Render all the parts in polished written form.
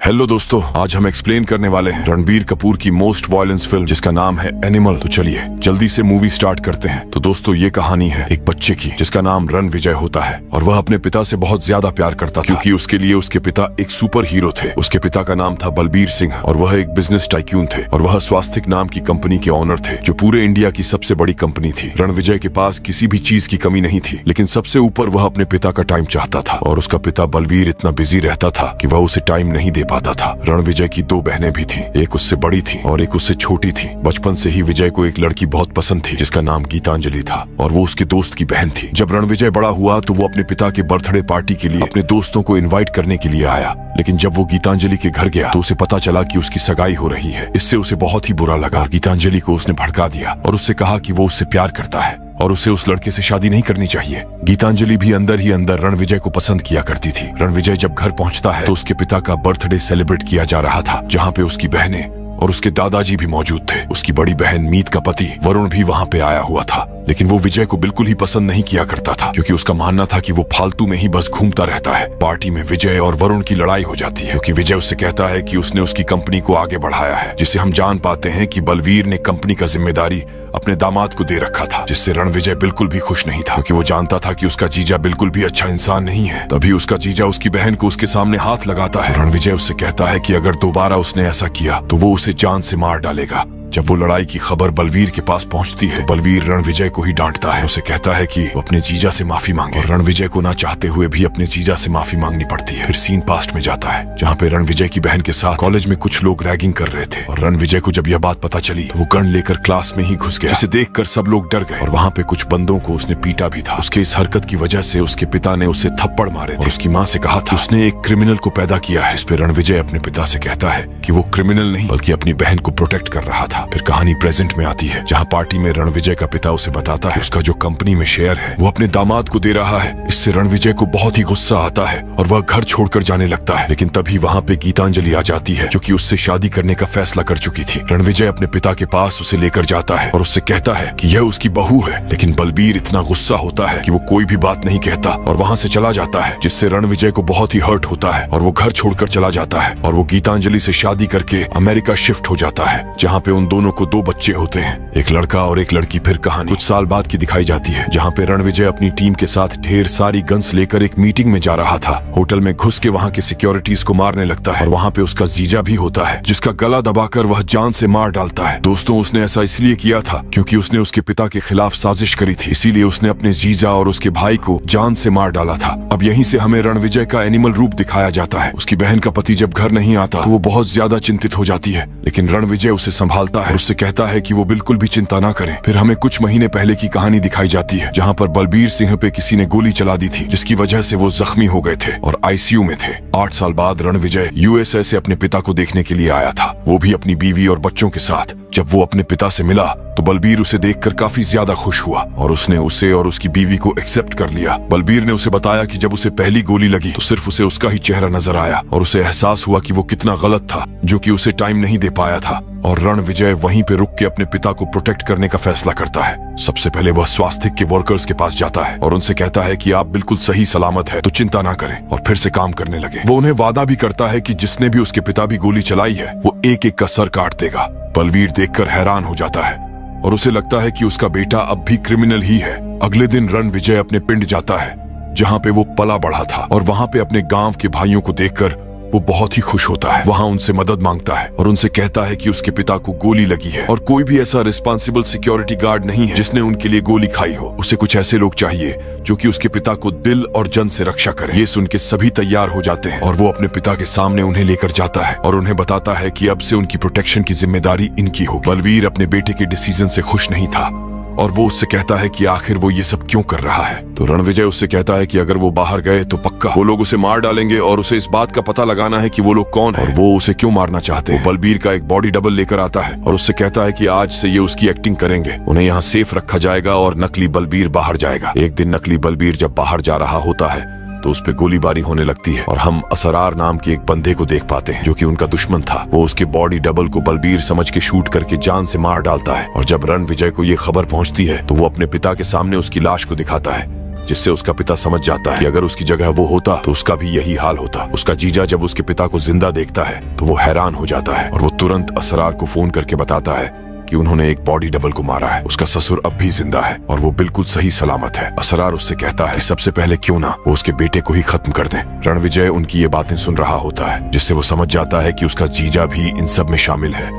Hello दोस्तों, आज हम एक्सप्लेन करने वाले हैं रणबीर कपूर की मोस्ट वायलेंस फिल्म जिसका नाम है एनिमल। तो चलिए जल्दी से मूवी स्टार्ट करते हैं। तो दोस्तों ये कहानी है एक बच्चे की जिसका नाम रणविजय होता है और वह अपने पिता से बहुत ज्यादा प्यार करता था क्योंकि उसके लिए उसके पिता एक सुपर हीरो थे। उसके पिता का नाम था बलबीर सिंह और वह एक बिजनेस टाइक्यून थे और वह स्वास्तिक नाम की कंपनी के ऑनर थे जो पूरे इंडिया की सबसे बड़ी कंपनी थी। रणविजय के पास किसी भी चीज की कमी नहीं थी, लेकिन सबसे ऊपर वह अपने पिता का टाइम चाहता था और उसका पिता बलबीर इतना बिजी रहता था कि वह उसे टाइम नहीं दे पाता था। विजय की दो बहनें भी थीं, एक उससे बड़ी थी और एक उससे छोटी थी। बचपन से ही विजय को एक लड़की बहुत पसंद थी जिसका नाम गीतांजलि था और वो उसके दोस्त की बहन थी। जब रणविजय बड़ा हुआ तो वो अपने पिता के बर्थडे पार्टी के लिए अपने दोस्तों को इनवाइट करने के लिए आया, लेकिन जब वो गीतांजलि के घर गया तो उसे पता चला कि उसकी सगाई हो रही है। इससे उसे बहुत ही बुरा लगा और गीतांजलि को उसने भड़का दिया और उससे कहा कि वो उससे प्यार करता है और उसे उस लड़के से शादी नहीं करनी चाहिए। गीतांजलि भी अंदर ही अंदर रणविजय को पसंद किया करती थी। रणविजय जब घर पहुंचता है तो उसके पिता का बर्थडे सेलिब्रेट किया जा रहा था, जहां पे उसकी बहनें और उसके दादाजी भी मौजूद थे। उसकी बड़ी बहन मीत का पति वरुण भी वहां पे आया हुआ था, लेकिन वो विजय को बिल्कुल ही पसंद नहीं किया करता था क्योंकि उसका मानना था कि वो फालतू में ही बस घूमता रहता है। पार्टी में विजय और वरुण की लड़ाई हो जाती है क्योंकि विजय उससे कहता है कि उसने उसकी कंपनी को आगे बढ़ाया है, जिसे हम जान पाते हैं कि बलबीर ने कंपनी का जिम्मेदारी अपने दामाद को दे रखा था, जिससे रणविजय बिल्कुल भी खुश नहीं था क्योंकि वो जानता था कि उसका जीजा बिल्कुल भी अच्छा इंसान नहीं है। तभी उसका जीजा उसकी बहन को उसके सामने हाथ लगाता है। रणविजय उससे कहता है कि अगर दोबारा उसने ऐसा किया तो वो उसे जान से मार डालेगा। जब वो लड़ाई की खबर बलबीर के पास पहुंचती है, बलबीर रणविजय को ही डांटता है। उसे कहता है कि वो अपने जीजा से माफी मांगे और रणविजय को ना चाहते हुए भी अपने जीजा से माफी मांगनी पड़ती है। फिर सीन पास्ट में जाता है जहाँ पे रणविजय की बहन के साथ कॉलेज में कुछ लोग रैगिंग कर रहे थे और रणविजय को जब यह बात पता चली तो वो गन लेकर क्लास में ही घुस गया, जिसे देखकर सब लोग डर गए और वहाँ पे कुछ बंदों को उसने पीटा भी था। उसके इस हरकत की वजह से उसके पिता ने उसे थप्पड़ मारे थे। उसकी माँ से कहा था उसने एक क्रिमिनल को पैदा किया है, जिस पे रणविजय अपने पिता से कहता है कि वो क्रिमिनल नहीं बल्कि अपनी बहन को प्रोटेक्ट कर रहा था। फिर कहानी में आती है जहां पार्टी में रणविजय का पिता उसे बताता है उसका जो कंपनी में शेयर है वो अपने दामाद को दे रहा है। इससे रणविजय को बहुत ही गुस्सा आता है और वह घर छोड़कर जाने लगता है, लेकिन तभी वहां पे गीतांजलि आ जाती है जो कि उससे शादी करने का फैसला कर चुकी थी। रणविजय अपने पिता के पास उसे लेकर जाता है और उससे कहता है कि यह उसकी बहू है, लेकिन बलबीर इतना गुस्सा होता है कि वो कोई भी बात नहीं कहता और वहां से चला जाता है, जिससे रणविजय को बहुत ही हर्ट होता है और वो घर छोड़कर चला जाता है और वो गीतांजलि से शादी करके अमेरिका शिफ्ट हो जाता है, जहाँ पे उन दोनों को दो बच्चे होते हैं, एक लड़का और एक लड़की। फिर कहानी कुछ साल बाद की दिखाई जाती है जहाँ पे रणविजय अपनी टीम के साथ ढेर सारी गन्स लेकर एक मीटिंग में जा रहा था। होटल में घुस के वहाँ के सिक्योरिटीज को मारने लगता है और वहाँ पे उसका जीजा भी होता है जिसका गला दबाकर वह जान से मार डालता है। दोस्तों उसने ऐसा इसलिए किया था क्योंकि उसने उसके पिता के खिलाफ साजिश करी थी, इसीलिए उसने अपने जीजा और उसके भाई को जान से मार डाला था। अब यहीं से हमें रणविजय का एनिमल रूप दिखाया जाता है। उसकी बहन का पति जब घर नहीं आता तो वो बहुत ज्यादा चिंतित हो जाती है, लेकिन रणविजय उसे संभालता है, उससे कहता है कि वो बिल्कुल भी चिंता ना करें। फिर हमें कुछ महीने पहले की कहानी दिखाई जाती है जहां पर बलबीर सिंह पे किसी ने गोली चला दी थी, जिसकी वजह से वो जख्मी हो गए थे और आईसीयू में थे। 8 साल बाद रणविजय यूएसए से अपने पिता को देखने के लिए आया था, वो भी अपनी बीवी और बच्चों के साथ। जब वो अपने पिता से मिला तो बलबीर उसे देखकर काफी ज्यादा खुश हुआ और उसने उसे और उसकी बीवी को एक्सेप्ट कर लिया। बलबीर ने उसे बताया कि जब उसे पहली गोली लगी तो सिर्फ उसे उसका ही चेहरा नजर आया और उसे एहसास हुआ कि वो कितना गलत था जो कि उसे टाइम नहीं दे पाया था। और रणविजय वहीं पे रुक के अपने पिता को प्रोटेक्ट करने का फैसला करता है। सबसे पहले वह स्वास्तिक के वर्कर्स के पास जाता है और उनसे कहता है कि आप बिल्कुल सही सलामत है तो चिंता ना करें, और फिर से काम करने लगे। वो उन्हें वादा भी करता है कि जिसने भी उसके पिता भी गोली चलाई है वो एक एक का सर काट देगा। बलबीर देखकर हैरान हो जाता है और उसे लगता है कि उसका बेटा अब भी क्रिमिनल ही है। अगले दिन रणविजय अपने पिंड जाता है जहाँ पे वो पला बढ़ा था और वहाँ पे अपने गांव के भाइयों को देखकर वो बहुत ही खुश होता है। वहाँ उनसे मदद मांगता है और उनसे कहता है कि उसके पिता को गोली लगी है और कोई भी ऐसा रिस्पॉन्सिबल सिक्योरिटी गार्ड नहीं है जिसने उनके लिए गोली खाई हो। उसे कुछ ऐसे लोग चाहिए जो कि उसके पिता को दिल और जन से रक्षा करें। ये सुन के सभी तैयार हो जाते हैं और वो अपने पिता के सामने उन्हें लेकर जाता है और उन्हें बताता है कि अब से उनकी प्रोटेक्शन की जिम्मेदारी इनकी होगी। बलबीर अपने बेटे के डिसीजन से खुश नहीं था और वो उससे कहता है कि आखिर वो ये सब क्यों कर रहा है। तो रणविजय उससे कहता है कि अगर वो बाहर गए तो पक्का वो लोग उसे मार डालेंगे और उसे इस बात का पता लगाना है कि वो लोग कौन है और वो उसे क्यों मारना चाहते हैं। बलबीर का एक बॉडी डबल लेकर आता है और उससे कहता है कि आज से ये उसकी एक्टिंग करेंगे, उन्हें यहाँ सेफ रखा जाएगा और नकली बलबीर बाहर जाएगा। एक दिन नकली बलबीर जब बाहर जा रहा होता है तो उस पे गोलीबारी होने लगती है और हम असरार नाम के एक बंदे को देख पाते हैं जो कि उनका दुश्मन था। वो उसके बॉडी डबल को बलबीर समझ के शूट करके जान से मार डालता है और जब रणविजय को ये खबर पहुंचती है तो वो अपने पिता के सामने उसकी लाश को दिखाता है जिससे उसका पिता समझ जाता है कि अगर उसकी जगह वो होता तो उसका भी यही हाल होता। उसका जीजा जब उसके पिता को जिंदा देखता है तो वो हैरान हो जाता है और वो तुरंत असरार को फोन करके बताता है कि उन्होंने एक बॉडी डबल को मारा है। उसका ससुर अब भी जिंदा है और वो बिल्कुल सही सलामत है। असरार उससे कहता है कि सबसे पहले क्यों ना वो उसके बेटे को ही खत्म कर दें। रणविजय उनकी ये बातें सुन रहा होता है, जिससे वो समझ जाता है कि उसका जीजा भी इन सब में शामिल है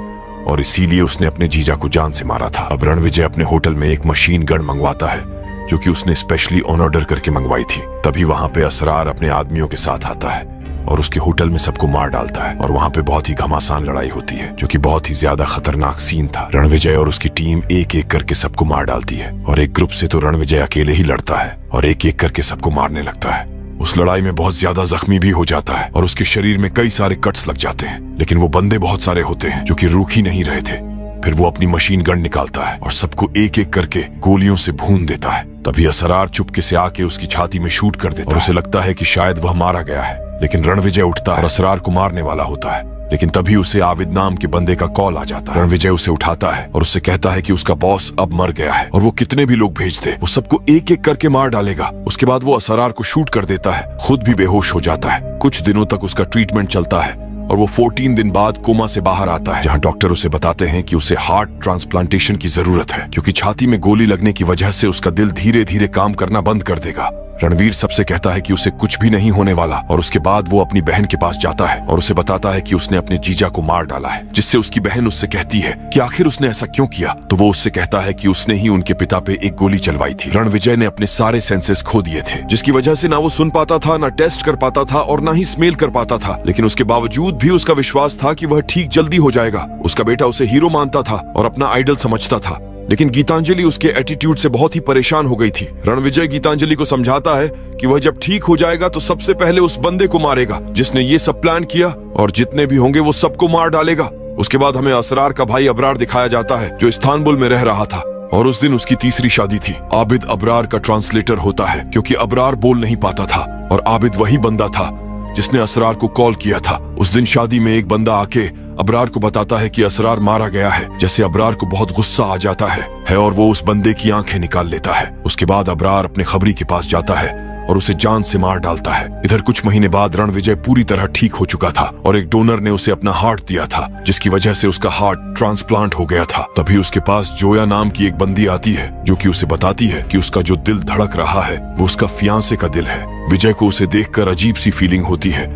और इसीलिए उसने अपने जीजा को जान से मारा था। अब रणविजय अपने होटल में एक मशीन गन मंगवाता है जो कि उसने स्पेशली ऑन ऑर्डर करके मंगवाई थी। तभी वहां पे असरार अपने आदमियों के साथ आता है और उसके होटल में सबको मार डालता है और वहां पे बहुत ही घमासान लड़ाई होती है, जो कि बहुत ही ज्यादा खतरनाक सीन था। रणविजय और उसकी टीम एक एक करके सबको मार डालती है और एक ग्रुप से तो रणविजय अकेले ही लड़ता है और एक एक करके सबको मारने लगता है। उस लड़ाई में बहुत ज्यादा जख्मी भी हो जाता है और उसके शरीर में कई सारे कट्स लग जाते हैं, लेकिन वो बंदे बहुत सारे होते हैं जो कि रुक ही नहीं रहे थे। फिर वो अपनी मशीन गन निकालता है और सबको एक एक करके गोलियों से भून देता है। तभी असरार चुपके से आके उसकी छाती में शूट कर देता है और उसे लगता है कि शायद वह मारा गया है, लेकिन रणविजय उठता है और असरार को मारने वाला होता है। लेकिन तभी उसे आविद नाम के बंदे का कॉल आ जाता है। रणविजय उसे उठाता है और उससे कहता है कि उसका बॉस अब मर गया है और वो कितने भी लोग भेज दे वो सबको एक एक करके मार डालेगा। उसके बाद वो असरार को शूट कर देता है, खुद भी बेहोश हो जाता है। कुछ दिनों तक उसका ट्रीटमेंट चलता है और वो 14 दिन बाद कोमा से बाहर आता है, जहां डॉक्टर उसे बताते हैं कि उसे हार्ट ट्रांसप्लांटेशन की जरूरत है, क्योंकि छाती में गोली लगने की वजह से उसका दिल धीरे धीरे काम करना बंद कर देगा। रणवीर सबसे कहता है कि उसे कुछ भी नहीं होने वाला और उसके बाद वो अपनी बहन के पास जाता है और उसे बताता है कि उसने अपने जीजा को मार डाला है, जिससे उसकी बहन उससे कहती है कि आखिर उसने ऐसा क्यों किया। तो वो उससे कहता है कि उसने ही उनके पिता पे एक गोली चलवाई थी। रणविजय ने अपने सारे सेंसेस खो दिए थे, जिसकी वजह से ना वो सुन पाता था, ना टेस्ट कर पाता था और ना ही स्मेल कर पाता था, लेकिन उसके बावजूद भी उसका विश्वास था कि वह ठीक जल्दी हो जाएगा। उसका बेटा उसे हीरो मानता था और अपना आइडल समझता था, लेकिन गीतांजलि उसके एटीट्यूड से बहुत ही परेशान हो गई थी। रणविजय गीतांजलि को समझाता है कि वह जब ठीक हो जाएगा तो सबसे पहले उस बंदे को मारेगा जिसने ये सब प्लान किया, और जितने भी होंगे वो सबको मार डालेगा। उसके बाद हमें असरार का भाई अबरार दिखाया जाता है, जो इस्तांबुल में रह रहा था, और उस दिन उसकी तीसरी शादी थी। आबिद अबरार का ट्रांसलेटर होता है, क्योंकि अबरार बोल नहीं पाता था और आबिद वही बंदा था जिसने असरार को कॉल किया था। उस दिन शादी में एक बंदा आके अबरार को बताता है कि असरार मारा गया है, जैसे अबरार को बहुत गुस्सा आ जाता है और वो उस बंदे की आंखें निकाल लेता है। उसके बाद अबरार अपने खबरी के पास जाता है और उसे जान से मार डालता है। इधर कुछ महीने बाद रणविजय पूरी तरह ठीक हो चुका था और एक डोनर ने उसे अपना हार्ट दिया था, जिसकी वजह से उसका हार्ट ट्रांसप्लांट हो गया था। तभी उसके पास जोया नाम की एक बंदी आती है, जो कि उसे बताती है कि उसका जो दिल धड़क रहा है वो उसका फियांसे का दिल है। विजय को उसे देखकर अजीब सी फीलिंग होती है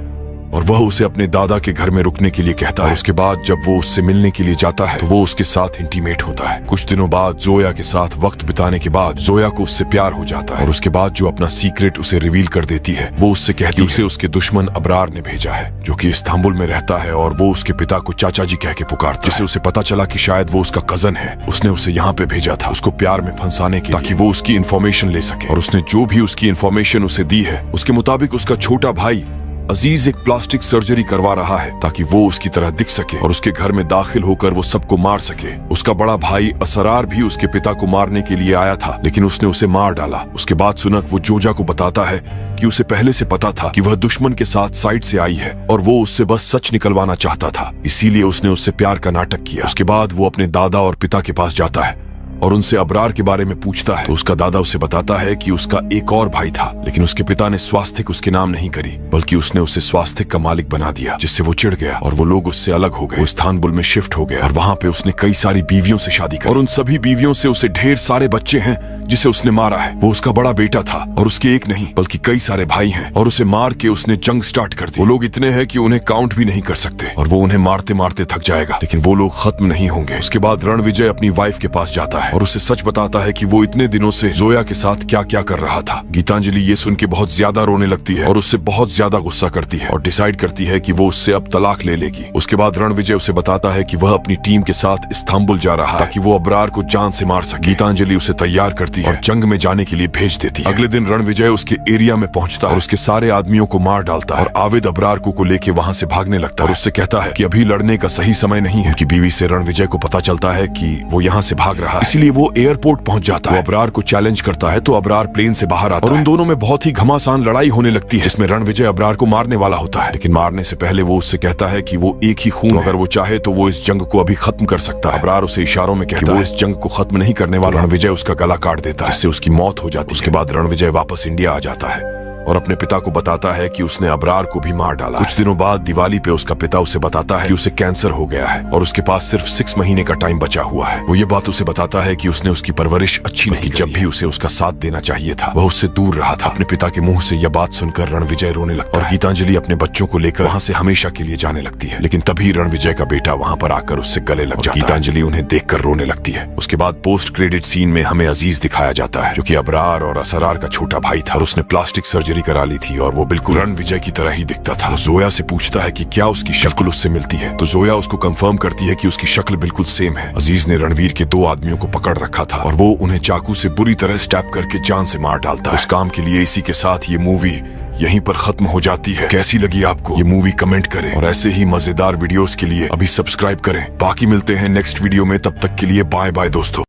और वह उसे अपने दादा के घर में रुकने के लिए कहता है। उसके बाद जब वो उससे मिलने के लिए जाता है तो वो उसके साथ इंटीमेट होता है। कुछ दिनों बाद जोया के साथ वक्त बिताने के बाद जोया को उससे प्यार हो जाता है और उसके बाद जो अपना सीक्रेट उसे रिवील कर देती है, वो उससे कहती है उसे उसके दुश्मन अबरार ने भेजा है, जो कि इस्तांबुल में रहता है, और वो उसके पिता को चाचा जी कह के पुकारता है, जिससे उसे पता चला कि शायद वो उसका कजन है। उसने उसे यहाँ पे भेजा था उसको प्यार में फंसाने के लिए, ताकि वो उसकी इन्फॉर्मेशन ले सके। और उसने जो भी उसकी इन्फॉर्मेशन उसे दी है, उसके मुताबिक उसका छोटा भाई अजीज एक प्लास्टिक सर्जरी करवा रहा है ताकि वो उसकी तरह दिख सके और उसके घर में दाखिल होकर वो सबको मार सके। उसका बड़ा भाई असरार भी उसके पिता को मारने के लिए आया था, लेकिन उसने उसे मार डाला। उसके बाद सुनक वो जोजा को बताता है कि उसे पहले से पता था कि वह दुश्मन के साथ साइड से आई है और वो उससे बस सच निकलवाना चाहता था, इसीलिए उसने उससे प्यार का नाटक किया। उसके बाद वो अपने दादा और पिता के पास जाता है और उनसे अबरार के बारे में पूछता है। तो उसका दादा उसे बताता है कि उसका एक और भाई था, लेकिन उसके पिता ने स्वास्थिक उसके नाम नहीं करी, बल्कि उसने उसे स्वास्थिक का मालिक बना दिया, जिससे वो चिढ़ गया और वो लोग उससे अलग हो गए। वो इस्तांबुल में शिफ्ट हो गया और वहां पे उसने कई सारी बीवियों से शादी की और उन सभी बीवियों से उसे ढेर सारे बच्चे हैं जिसे उसने मारा है। वो उसका बड़ा बेटा था और उसके एक नहीं बल्कि कई सारे भाई हैं, और उसे मार के उसने जंग स्टार्ट कर दी। वो लोग इतने हैं कि उन्हें काउंट भी नहीं कर सकते और वो उन्हें मारते मारते थक जाएगा, लेकिन वो लोग खत्म नहीं होंगे। उसके बाद रणविजय अपनी वाइफ के पास जाता है और उसे सच बताता है कि वो इतने दिनों से जोया के साथ क्या क्या कर रहा था। गीतांजलि ये सुन के बहुत ज्यादा रोने लगती है और उससे बहुत ज्यादा गुस्सा करती है और डिसाइड करती है कि वो उससे अब तलाक ले लेगी। उसके बाद रणविजय उसे बताता है कि वह अपनी टीम के साथ इस्तांबुल जा रहा है ताकि वो अबरार को जान से मार सके। गीतांजलि उसे तैयार करती है और जंग में जाने के लिए भेज देती है। अगले दिन रणविजय उसके एरिया में पहुंचता है और उसके सारे आदमियों को मार डालता है और आविद अबरार को लेके वहां से भागने लगता है और उससे कहता है कि अभी लड़ने का सही समय नहीं है। उनकी बीवी से रणविजय को पता चलता है कि वो यहाँ से भाग रहा है, इसीलिए वो एयरपोर्ट पहुंच जाता है। वो अबरार को चैलेंज करता है तो अबरार प्लेन से बाहर आता है और उन दोनों में बहुत ही घमासान लड़ाई होने लगती है, जिसमें रणविजय अबरार को मारने वाला होता है। लेकिन मारने से पहले वो उससे कहता है कि वो एक ही खून है, अगर वो चाहे तो वो इस जंग को अभी खत्म कर सकता है। अबरार उसे इशारों में कहता है वो इस जंग को खत्म नहीं करने वाला। रणविजय उसका गला काट देता है, जिससे उसकी मौत हो जाती है। उसके बाद रणविजय वापस इंडिया आ जाता है और अपने पिता को बताता है कि उसने अबरार को भी मार डाला। कुछ दिनों बाद दिवाली पे उसका पिता उसे बताता है कि उसे कैंसर हो गया है और उसके पास सिर्फ 6 महीने का टाइम बचा हुआ है। वो ये बात उसे बताता है कि उसने उसकी परवरिश अच्छी नहीं की, जब भी उसे उसका साथ देना चाहिए था वह उससे दूर रहा था। अपने पिता के मुंह से यह बात सुनकर रणविजय रोने लगता है और गीतांजलि अपने बच्चों को लेकर वहां से हमेशा के लिए जाने लगती है। लेकिन तभी रणविजय का बेटा वहां पर आकर उससे गले लग जाता है। गीतांजलि उन्हें देखकर रोने लगती है। उसके बाद पोस्ट क्रेडिट सीन में हमें अजीज दिखाया जाता है, जो कि अबरार और असरार का छोटा भाई था और उसने प्लास्टिक सर्जरी करा ली थी और वो बिल्कुल रणविजय की तरह ही दिखता था। जोया से पूछता है कि क्या उसकी शक्ल उससे मिलती है, तो जोया उसको कंफर्म करती है कि उसकी शक्ल बिल्कुल सेम है। अजीज ने रणवीर के 2 आदमियों को पकड़ रखा था और वो उन्हें चाकू से बुरी तरह स्टैब करके जान से मार डालता है। उस काम के लिए इसी के साथ ये मूवी यहीं पर खत्म हो जाती है। कैसी लगी आपको ये मूवी कमेंट करें और ऐसे ही मजेदार वीडियोस के लिए अभी सब्सक्राइब करें। बाकी मिलते हैं नेक्स्ट वीडियो में, तब तक के लिए बाय बाय दोस्तों।